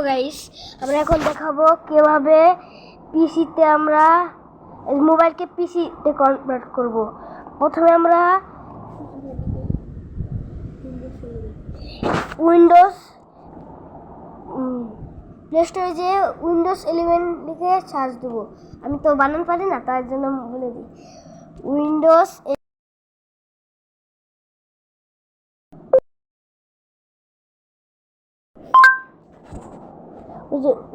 Guys আমরা এখন দেখাবো কিভাবে পিসিতে আমরা মোবাইলকে পিসিতে কনভার্ট করব। প্রথমে আমরা উইন্ডোজ প্লে স্টোরে যে উইন্ডোজ 11 লিখে সার্চ দেবো। আমি তো বানান পারি না, তার জন্য বলে দিই উইন্ডোজ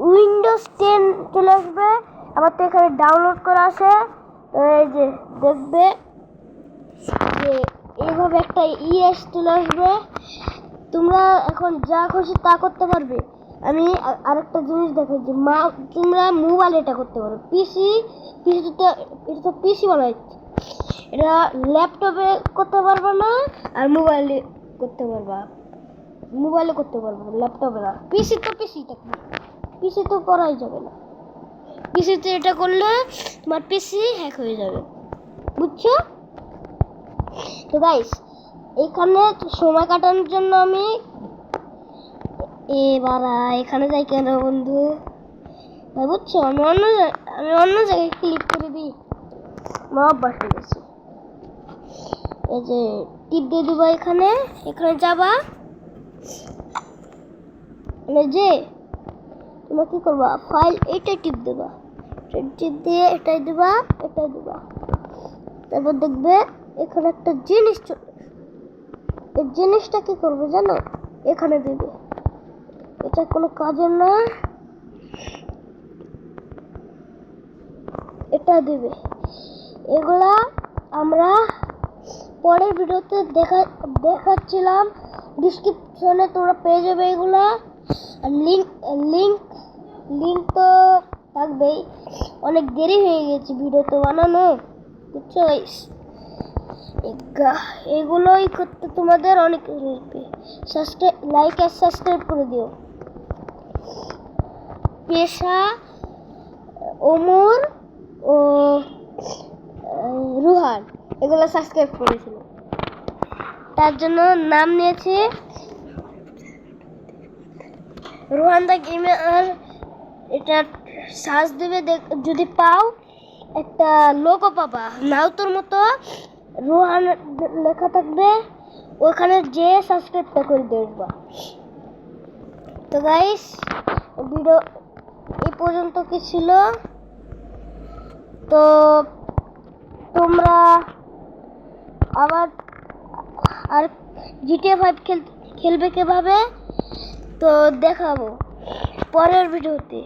উইন্ডোজ 10 চলে আসবে। আমার তো এখানে ডাউনলোড করা আছে। তো এই যে দেখবে যে এইভাবে একটা ইএস চলে আসবে। তোমরা এখন যা খুশি তা করতে পারবে। আমি আরেকটা জিনিস দেখাই যে তোমরা মোবাইলে এটা করতে পারো। এটা তো পিসি বানাইছে, এটা ল্যাপটপে করতে পারবে না, আর মোবাইলে করতে পারবা। মোবাইলে করতে পারবো, ল্যাপটপে না। পিসি তো করাই যাবে না। পিসিতে এটা করলে তোমার পিসি হ্যাক হয়ে যাবে, বুঝছো? তো গাইস এখানে সময় কাটানোর জন্য আমি এখানে যাই কেন বন্ধু ভাই, বুঝছো? আমি অন্য জায়গায় ক্লিক করে দিই, আমার অভ্যাস হয়ে গেছে। এই যে টিপ দিয়ে দিবা, এখানে যাবা। যে তোমরা কি করবা, ফাইল এটাই টিপ দেবা, টিপ দিয়ে এটাই দিবা। তারপর দেখবে এখানে একটা জিনিস চলে। এই জিনিসটা কি করবে জানো? এখানে দেবে। এটা কোনো কাজের না, এটা দেবে। এগুলা আমরা পরের ভিডিওতে দেখাচ্ছিলাম, ডিসক্রিপশনে তোমরা পেয়ে যাবে এগুলা। লিঙ্ক তো থাকবেই। অনেক দেরি হয়ে গেছে ভিডিও তো বানানো, বুঝছো? এগুলোই করতে তোমাদের অনেক লাইক আর সাবস্ক্রাইব করে দিও। পেশা, ওমর ও রুহান এগুলো সাবস্ক্রাইব করেছিল, তার জন্য নাম নিয়েছে রুহান দা গেমার। এটা সার্চ দেবে, যদি পাও একটা লোগো পাবা, নাউতোর মতো রুহান লেখা থাকবে, ওখানে যে সাবস্ক্রাইবটা করে দেবা। তো গাইস ভিডিও এই পর্যন্ত কি ছিল। তো তোমরা আবার আর GTA 5 খেলবে কিভাবে তো দেখাবো পরের ভিডিওতে।